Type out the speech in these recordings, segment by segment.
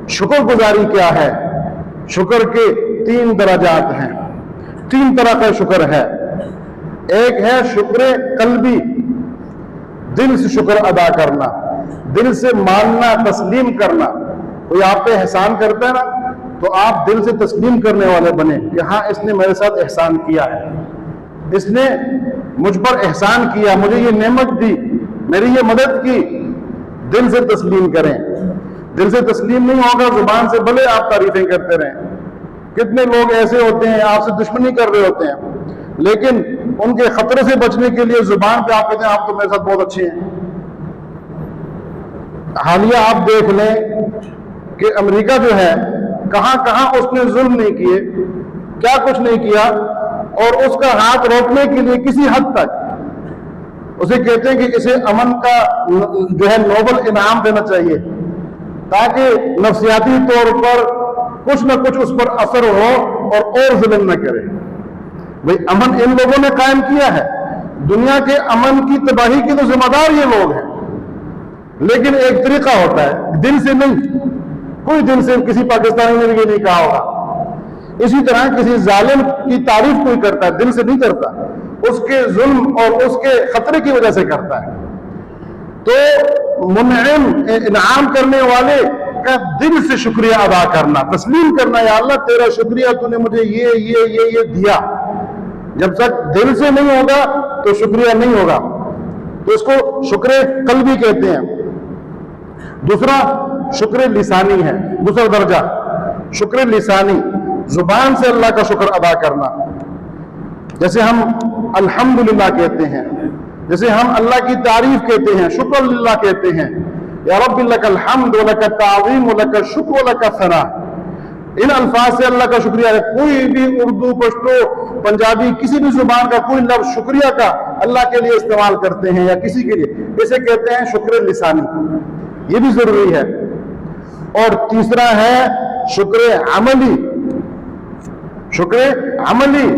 शुक्रगुजारी क्या है? शुक्र के 3 दराजात हैं, 3 तरह का शुक्र है। एक है शुक्र कल्बी, दिल से शुक्र अदा करना, दिल से मानना, तस्लीम करना। कोई आप पे एहसान करता है ना, तो आप दिल से तस्लीम करने वाले बने कि हाँ, इसने मेरे साथ एहसान किया है, इसने मुझ पर एहसान किया, मुझे ये नेमत दी, मेरी ये मदद की। दिल से तस्लीम करें। दिल से तस्लीम नहीं होगा, जुबान से भले आप तारीफें करते रहें। कितने लोग ऐसे होते हैं आपसे दुश्मनी कर रहे होते हैं, लेकिन उनके खतरे से बचने के लिए जुबान पे आप कहते हैं आप तो मेरे साथ बहुत अच्छे हैं। हालिया आप देख लें कि अमेरिका जो है, कहां कहां उसने जुल्म नहीं किए, क्या कुछ नहीं किया, और उसका हाथ रोकने के लिए किसी हद तक उसे कहते हैं कि इसे अमन का जो है नोबेल इनाम देना चाहिए, ताकि नफ्सियाती तौर पर कुछ न कुछ उस पर असर हो और जुल्म न करे। भाई अमन इन लोगों ने कायम किया है, दुनिया के अमन की तबाही की तो जिम्मेदार ये लोग हैं, लेकिन एक तरीका होता है, दिल से नहीं। कोई दिल से किसी पाकिस्तानी ने भी ये नहीं कहा होगा। इसी तरह किसी जालिम की तारीफ कोई करता है, दिल से नहीं करता, उसके जुल्म और उसके खतरे की वजह से करता है। तो मुनइम, इनाम करने वाले का दिल से शुक्रिया अदा करना, तस्लीम करना, या अल्लाह तेरा शुक्रिया, तूने मुझे ये दिया। जब तक दिल से नहीं होगा तो शुक्रिया नहीं होगा, तो इसको शुक्र कल्बी कहते हैं। दूसरा शुक्र लिसानी है, दूसरा दर्जा शुक्र लिसानी, जुबान से अल्लाह का शुक्र अदा करना। जैसे हम अल्हम्दुलिल्लाह कहते हैं, जैसे हम अल्लाह की तारीफ कहते हैं, शुक्र लिल्लाह कहते हैं, या रब्बी लकल हम्द व लकत ताज़ीम व लकल शुक्र व लकत सना। इन अल्फाज से अल्लाह का शुक्रिया है। कोई भी उर्दू, पश्तो, पंजाबी, किसी भी जुबान का कोई लफ्ज शुक्रिया का अल्लाह के लिए इस्तेमाल करते हैं या किसी के लिए, इसे कहते हैं शुक्र लिसानी। ये भी जरूरी है। और तीसरा है शुक्र अमली। शुक्र अमली,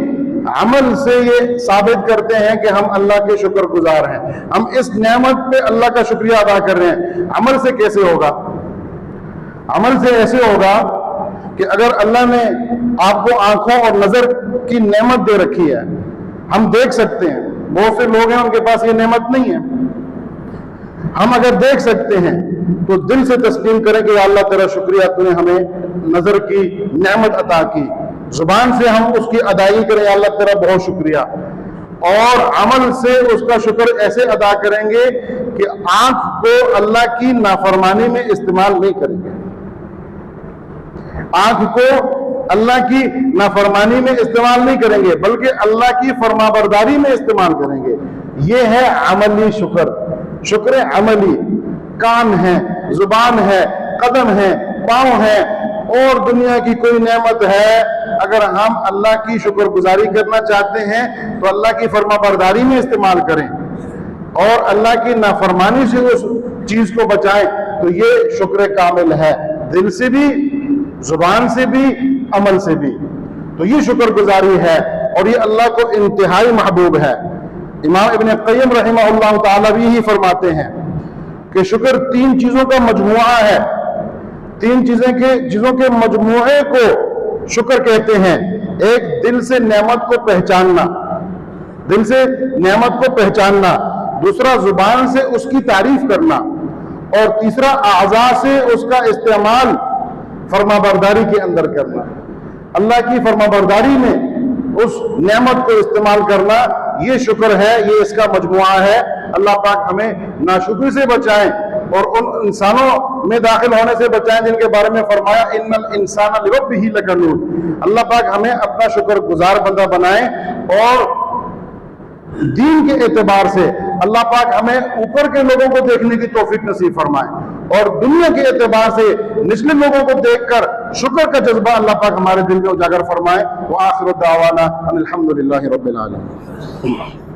अमल से ये साबित करते हैं कि हम अल्लाह के शुक्रगुजार हैं, हम इस नेमत पे अल्लाह का शुक्रिया अदा कर रहे हैं। अमल से कैसे होगा? अमल से ऐसे होगा कि अगर अल्लाह ने आपको आंखों और नजर की नेमत दे रखी है, हम देख सकते हैं, बहुत से लोग हैं उनके पास ये नेमत नहीं है, हम अगर देख सकते हैं तो दिल से तस्लीम करें कि अल्लाह तेरा शुक्रिया, तूने हमें नजर की नेमत अता की। जुबान से हम उसकी अदायगी करें, अल्लाह तेरा बहुत शुक्रिया। और अमल से उसका शुक्र ऐसे अदा करेंगे कि आंख को अल्लाह की नाफरमानी में इस्तेमाल नहीं करेंगे, आंख को अल्लाह की नाफरमानी में इस्तेमाल नहीं करेंगे, बल्कि अल्लाह की फरमाबरदारी में इस्तेमाल करेंगे। यह है अमली शुक्र। शुक्र अमली, कान है, जुबान है, कदम है, पांव है, और दुनिया की कोई नेमत है, अगर हम अल्लाह की शुक्रगुजारी करना चाहते हैं तो अल्लाह की फरमाबरदारी में इस्तेमाल करें और अल्लाह की नाफरमानी से उस चीज को बचाएं, तो ये शुक्र कामिल है, दिल से भी, जुबान से भी, अमल से भी। तो ये शुक्रगुजारी है और ये अल्लाह को इंतहाई महबूब है। इमाम इब्न क़य्यिम रहमहुल्लाह ताला भी ही फरमाते हैं कि शुक्र 3 चीजों का मजमुआ है। 3 चीजों के मजमुए को शुक्र कहते हैं। एक, दिल से नेमत को पहचानना, दिल से नेमत को पहचानना। दूसरा, जुबान से उसकी तारीफ करना। और तीसरा, आज़ा से उसका इस्तेमाल फरमाबरदारी के अंदर करना। अल्लाह की फरमाबरदारी में उस नेमत को इस्तेमाल करना, ये शुक्र है, ये इसका मजमुआ है। अल्लाह पाक हमें नाशुक्री से बचाएं और उन इंसानों में दाखिल होने से बचाएं जिनके बारे में फरमाया इन्नल इंसाना लिरब्बिही लकनूद। अल्लाह पाक हमें अपना शुक्रगुजार बंदा बनाए और दीन के एतबार से अल्लाह पाक हमें ऊपर के लोगों को देखने की तौफीक नसीब फरमाए और दुनिया के एतबार से निचले लोगों को देखकर शुक्र का जज्बा अल्लाह पाक हमारे दिल में उजागर फरमाए। व आखिरु दावाना अनिल हम्दुलिल्लाहि रब्बिल आलमीन।